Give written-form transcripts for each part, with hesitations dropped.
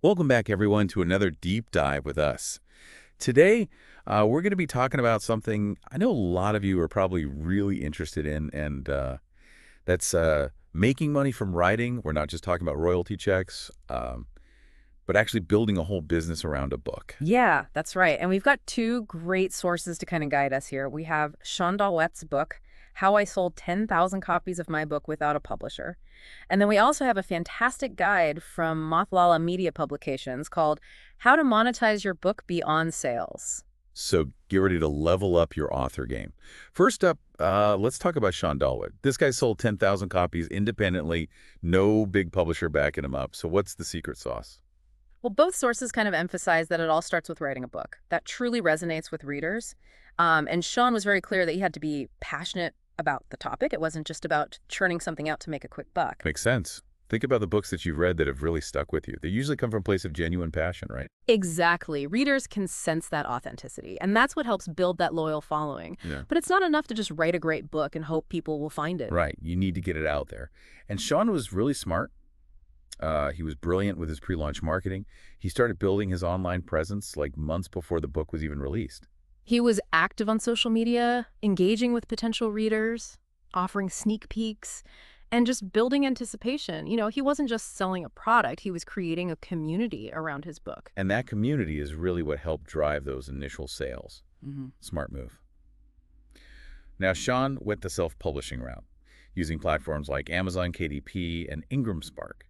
Welcome back, everyone, to another deep dive with us. Today, we're going to be talking about something I know a lot of you are probably really interested in, and that's making money from writing. We're not just talking about royalty checks, but actually building a whole business around a book. Yeah, that's right. And we've got two great sources to kind of guide us here. We have Sean Dollwet's book, How I Sold 10,000 Copies of My Book Without a Publisher. And then we also have a fantastic guide from Mothwalla Media Publications called How to Monetize Your Book Beyond Sales. So get ready to level up your author game. First up, let's talk about Sean Dollwet. This guy sold 10,000 copies independently, no big publisher backing him up. So what's the secret sauce? Well, both sources kind of emphasize that it all starts with writing a book that truly resonates with readers. And Sean was very clear that he had to be passionate about the topic. It wasn't just about churning something out to make a quick buck. Makes sense. Think about the books that you've read that have really stuck with you. They usually come from a place of genuine passion, right? Exactly. Readers can sense that authenticity, and that's what helps build that loyal following. Yeah. But it's not enough to just write a great book and hope people will find it. Right. You need to get it out there. And Sean was really smart. He was brilliant with his pre-launch marketing. He started building his online presence like months before the book was even released. He was active on social media, engaging with potential readers, offering sneak peeks, and just building anticipation. He wasn't just selling a product, he was creating a community around his book. And that community is really what helped drive those initial sales. Smart move. Now, Sean went the self-publishing route, using platforms like Amazon KDP and Ingram Spark.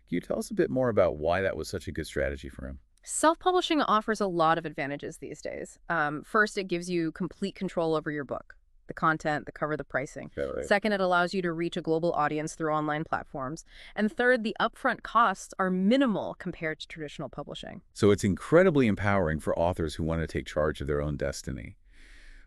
Can you tell us a bit more about why that was such a good strategy for him? Self-publishing offers a lot of advantages these days. First, it gives you complete control over your book, the content, the cover, the pricing. Yeah, right. Second, it allows you to reach a global audience through online platforms. And third, the upfront costs are minimal compared to traditional publishing. So it's incredibly empowering for authors who want to take charge of their own destiny.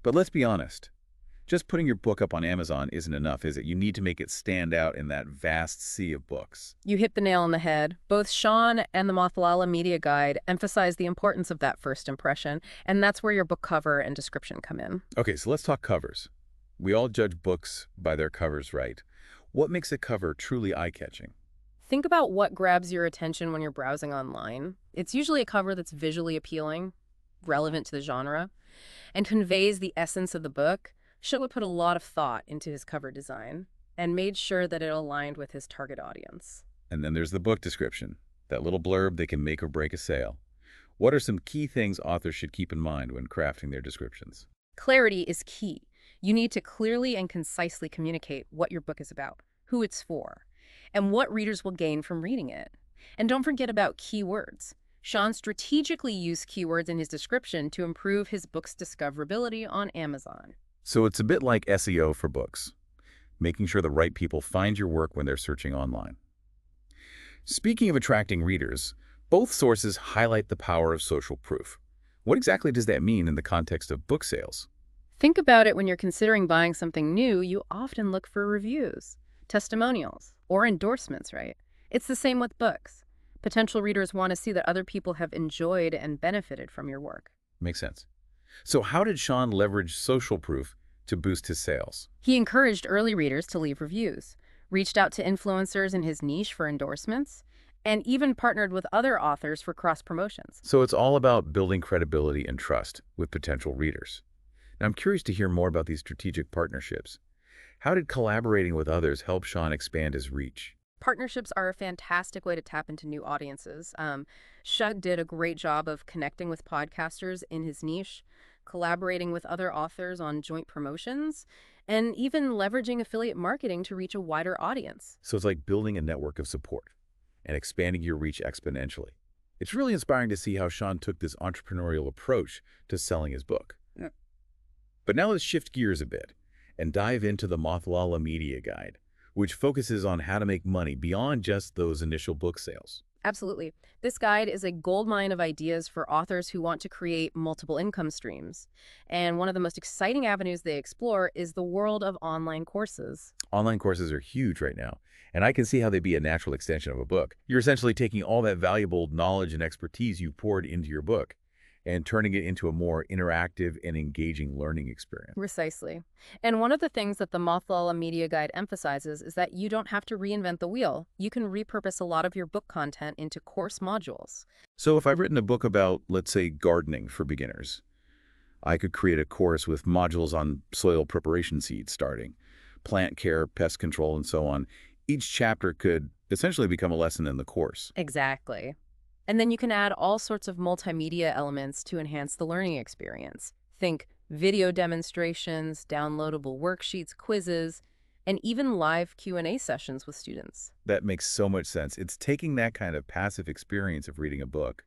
But let's be honest. Just putting your book up on Amazon isn't enough, is it? You need to make it stand out in that vast sea of books. You hit the nail on the head. Both Sean and the Mothwalla Media Guide emphasize the importance of that first impression, and that's where your book cover and description come in. Okay, so let's talk covers. We all judge books by their covers, right? What makes a cover truly eye-catching? Think about what grabs your attention when you're browsing online. It's usually a cover that's visually appealing, relevant to the genre, and conveys the essence of the book. Sean put a lot of thought into his cover design and made sure that it aligned with his target audience. And then there's the book description, that little blurb that can make or break a sale. What are some key things authors should keep in mind when crafting their descriptions? Clarity is key. You need to clearly and concisely communicate what your book is about, who it's for, and what readers will gain from reading it. And don't forget about keywords. Sean strategically used keywords in his description to improve his book's discoverability on Amazon. So it's a bit like SEO for books, making sure the right people find your work when they're searching online. Speaking of attracting readers, both sources highlight the power of social proof. What exactly does that mean in the context of book sales? Think about it when you're considering buying something new, you often look for reviews, testimonials, or endorsements, right? It's the same with books. Potential readers want to see that other people have enjoyed and benefited from your work. Makes sense. So how did Sean leverage social proof to boost his sales? He encouraged early readers to leave reviews, reached out to influencers in his niche for endorsements, and even partnered with other authors for cross-promotions. So it's all about building credibility and trust with potential readers. Now, I'm curious to hear more about these strategic partnerships. How did collaborating with others help Sean expand his reach? Partnerships are a fantastic way to tap into new audiences. Shug did a great job of connecting with podcasters in his niche, collaborating with other authors on joint promotions, and even leveraging affiliate marketing to reach a wider audience. So it's like building a network of support and expanding your reach exponentially. It's really inspiring to see how Sean took this entrepreneurial approach to selling his book. Yeah. But now let's shift gears a bit and dive into the Mothwalla Media Guide, which focuses on how to make money beyond just those initial book sales. Absolutely. This guide is a goldmine of ideas for authors who want to create multiple income streams. And one of the most exciting avenues they explore is the world of online courses. Online courses are huge right now, and I can see how they'd be a natural extension of a book. You're essentially taking all that valuable knowledge and expertise you poured into your book and turning it into a more interactive and engaging learning experience. Precisely. And one of the things that the Mothwell Media Guide emphasizes is that you don't have to reinvent the wheel. You can repurpose a lot of your book content into course modules. So if I've written a book about, let's say, gardening for beginners, I could create a course with modules on soil preparation seeds starting, plant care, pest control, and so on. Each chapter could essentially become a lesson in the course. Exactly. And then you can add all sorts of multimedia elements to enhance the learning experience. Think video demonstrations, downloadable worksheets, quizzes, and even live Q&A sessions with students. That makes so much sense. It's taking that kind of passive experience of reading a book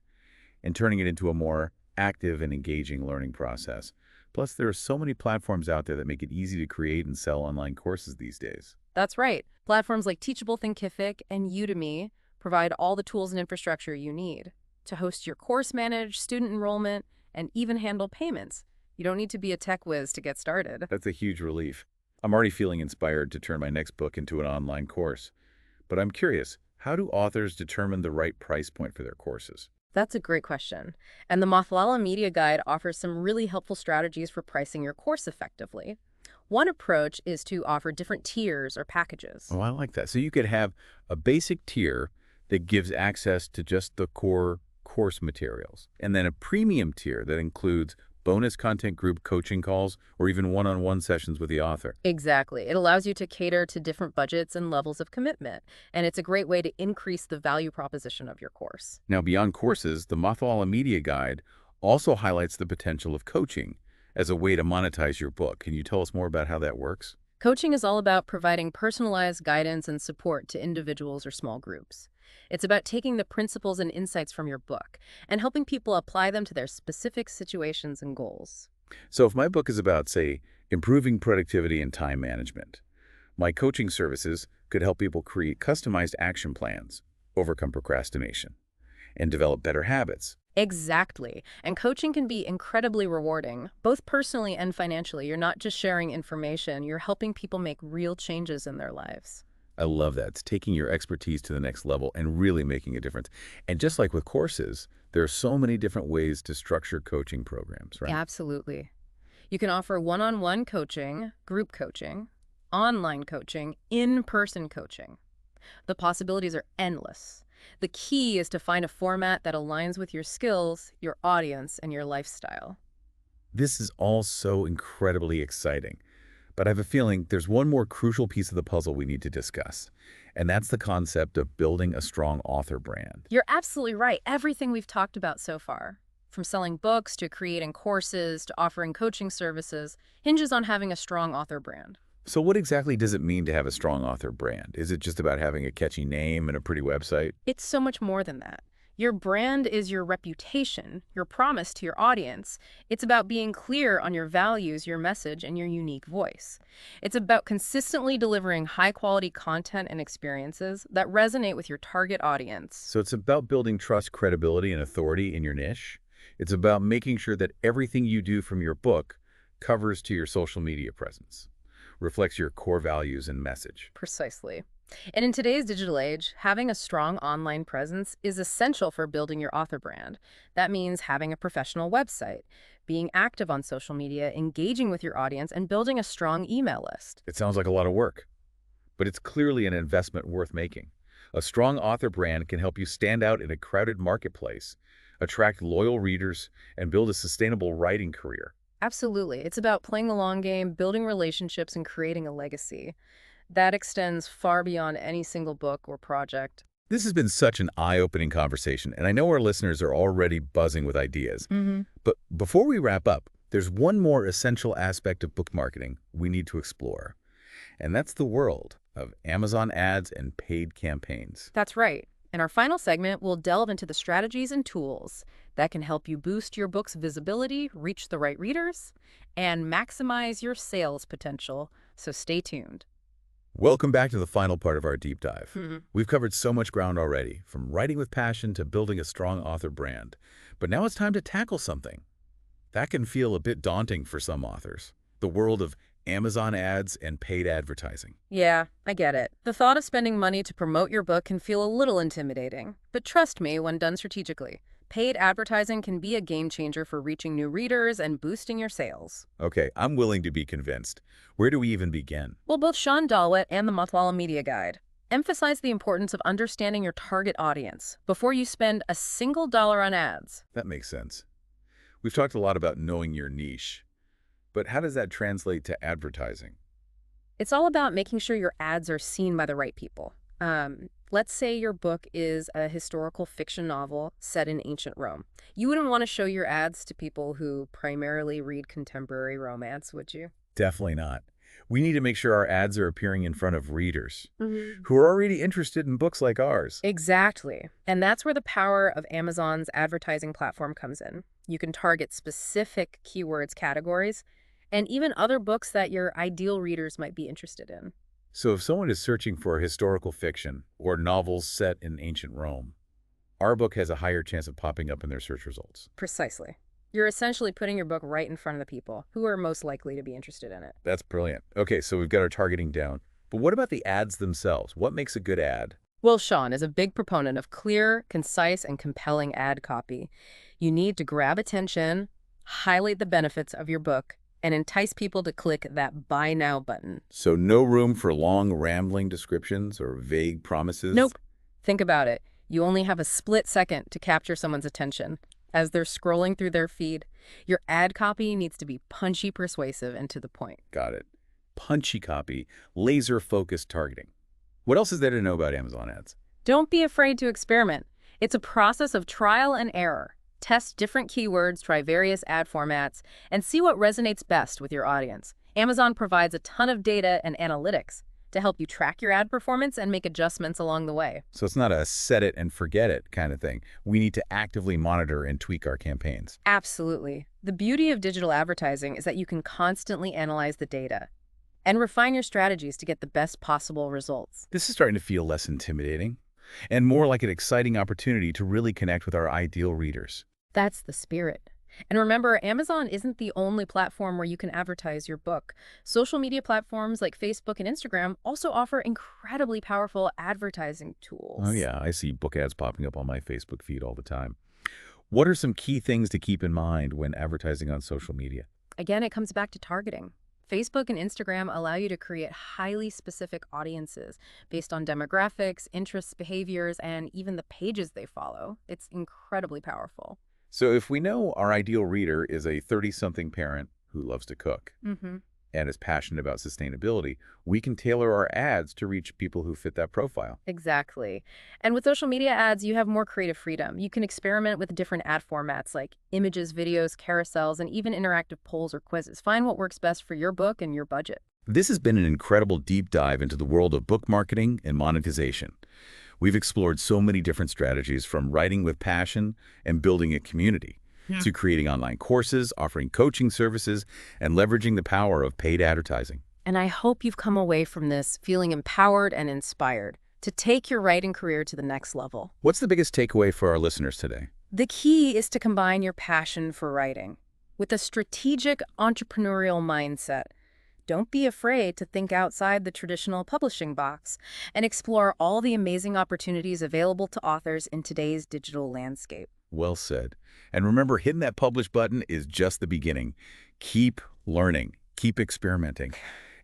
and turning it into a more active and engaging learning process. Plus, there are so many platforms out there that make it easy to create and sell online courses these days. That's right. Platforms like Teachable Thinkific and Udemy provide all the tools and infrastructure you need to host your course, manage student enrollment, and even handle payments. You don't need to be a tech whiz to get started. That's a huge relief. I'm already feeling inspired to turn my next book into an online course. But I'm curious, how do authors determine the right price point for their courses? That's a great question. And the Mothwell Media Guide offers some really helpful strategies for pricing your course effectively. One approach is to offer different tiers or packages. Oh, I like that. So you could have a basic tier that gives access to just the core course materials, and then a premium tier that includes bonus content, group coaching calls, or even one-on-one sessions with the author. Exactly. It allows you to cater to different budgets and levels of commitment, and it's a great way to increase the value proposition of your course. Now, beyond courses, the Mothwell Media Guide also highlights the potential of coaching as a way to monetize your book. Can you tell us more about how that works? Coaching is all about providing personalized guidance and support to individuals or small groups. It's about taking the principles and insights from your book and helping people apply them to their specific situations and goals. So if my book is about, say, improving productivity and time management, my coaching services could help people create customized action plans, overcome procrastination, and develop better habits. Exactly. And coaching can be incredibly rewarding, both personally and financially. You're not just sharing information, you're helping people make real changes in their lives. I love that. It's taking your expertise to the next level and really making a difference. And just like with courses, there are so many different ways to structure coaching programs, right? Absolutely. You can offer one-on-one coaching, group coaching, online coaching, in-person coaching. The possibilities are endless. The key is to find a format that aligns with your skills, your audience, and your lifestyle. This is all so incredibly exciting. But I have a feeling there's one more crucial piece of the puzzle we need to discuss, and that's the concept of building a strong author brand. You're absolutely right. Everything we've talked about so far, from selling books to creating courses to offering coaching services, hinges on having a strong author brand. So what exactly does it mean to have a strong author brand? Is it just about having a catchy name and a pretty website? It's so much more than that. Your brand is your reputation, your promise to your audience. It's about being clear on your values, your message, and your unique voice. It's about consistently delivering high-quality content and experiences that resonate with your target audience. So it's about building trust, credibility, and authority in your niche. It's about making sure that everything you do from your book covers to your social media presence, reflects your core values and message. Precisely. And in today's digital age, having a strong online presence is essential for building your author brand. That means having a professional website, being active on social media, engaging with your audience, and building a strong email list. It sounds like a lot of work, but it's clearly an investment worth making. A strong author brand can help you stand out in a crowded marketplace, attract loyal readers, and build a sustainable writing career. Absolutely. It's about playing the long game, building relationships, and creating a legacy. That extends far beyond any single book or project. This has been such an eye-opening conversation, and I know our listeners are already buzzing with ideas. But before we wrap up, there's one more essential aspect of book marketing we need to explore, and that's the world of Amazon ads and paid campaigns. That's right. In our final segment, we'll delve into the strategies and tools that can help you boost your book's visibility, reach the right readers, and maximize your sales potential. So stay tuned. Welcome back to the final part of our deep dive. We've covered so much ground already, from writing with passion to building a strong author brand. But now it's time to tackle something that can feel a bit daunting for some authors: the world of Amazon ads and paid advertising. Yeah, I get it. The thought of spending money to promote your book can feel a little intimidating. But trust me, when done strategically, paid advertising can be a game changer for reaching new readers and boosting your sales. Okay, I'm willing to be convinced. Where do we even begin? Well, both Sean Dollwet and the Mothwalla Media Guide emphasize the importance of understanding your target audience before you spend a single dollar on ads. That makes sense. We've talked a lot about knowing your niche, but how does that translate to advertising? It's all about making sure your ads are seen by the right people. Let's say your book is a historical fiction novel set in ancient Rome. You wouldn't want to show your ads to people who primarily read contemporary romance, would you? Definitely not. We need to make sure our ads are appearing in front of readers Mhm. who are already interested in books like ours. Exactly. And that's where the power of Amazon's advertising platform comes in. You can target specific keywords, categories, and even other books that your ideal readers might be interested in. So if someone is searching for historical fiction or novels set in ancient Rome, our book has a higher chance of popping up in their search results. Precisely. You're essentially putting your book right in front of the people who are most likely to be interested in it. That's brilliant. Okay, so we've got our targeting down. But what about the ads themselves? What makes a good ad? Well, Sean is a big proponent of clear, concise, and compelling ad copy. You need to grab attention, highlight the benefits of your book, and entice people to click that Buy Now button. So no room for long, rambling descriptions or vague promises? Nope. Think about it. You only have a split second to capture someone's attention. As they're scrolling through their feed, your ad copy needs to be punchy, persuasive, and to the point. Got it. Punchy copy, laser-focused targeting. What else is there to know about Amazon ads? Don't be afraid to experiment. It's a process of trial and error. Test different keywords, try various ad formats, and see what resonates best with your audience. Amazon provides a ton of data and analytics to help you track your ad performance and make adjustments along the way. So it's not a set it and forget it kind of thing. We need to actively monitor and tweak our campaigns. Absolutely. The beauty of digital advertising is that you can constantly analyze the data and refine your strategies to get the best possible results. This is starting to feel less intimidating and more like an exciting opportunity to really connect with our ideal readers. That's the spirit. And remember, Amazon isn't the only platform where you can advertise your book. Social media platforms like Facebook and Instagram also offer incredibly powerful advertising tools. Oh yeah, I see book ads popping up on my Facebook feed all the time. What are some key things to keep in mind when advertising on social media? Again, it comes back to targeting. Facebook and Instagram allow you to create highly specific audiences based on demographics, interests, behaviors, and even the pages they follow. It's incredibly powerful. So if we know our ideal reader is a 30-something parent who loves to cook Mm-hmm. and is passionate about sustainability, we can tailor our ads to reach people who fit that profile. Exactly. And with social media ads, you have more creative freedom. You can experiment with different ad formats like images, videos, carousels, and even interactive polls or quizzes. Find what works best for your book and your budget. This has been an incredible deep dive into the world of book marketing and monetization. We've explored so many different strategies, from writing with passion and building a community to creating online courses, offering coaching services, and leveraging the power of paid advertising. And I hope you've come away from this feeling empowered and inspired to take your writing career to the next level. What's the biggest takeaway for our listeners today? The key is to combine your passion for writing with a strategic entrepreneurial mindset. Don't be afraid to think outside the traditional publishing box and explore all the amazing opportunities available to authors in today's digital landscape. Well said. And remember, hitting that publish button is just the beginning. Keep learning, keep experimenting,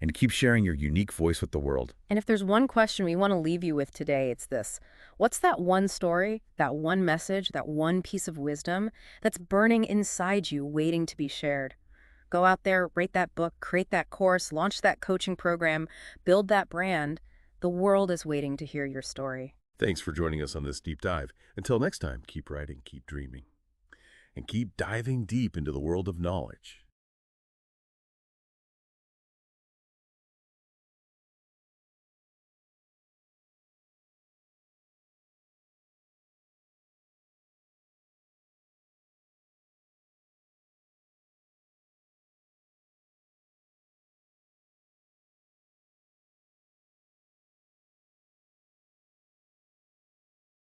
and keep sharing your unique voice with the world. And if there's one question we want to leave you with today, it's this. What's that one story, that one message, that one piece of wisdom that's burning inside you, waiting to be shared? Go out there, write that book, create that course, launch that coaching program, build that brand. The world is waiting to hear your story. Thanks for joining us on this deep dive. Until next time, keep writing, keep dreaming, and keep diving deep into the world of knowledge.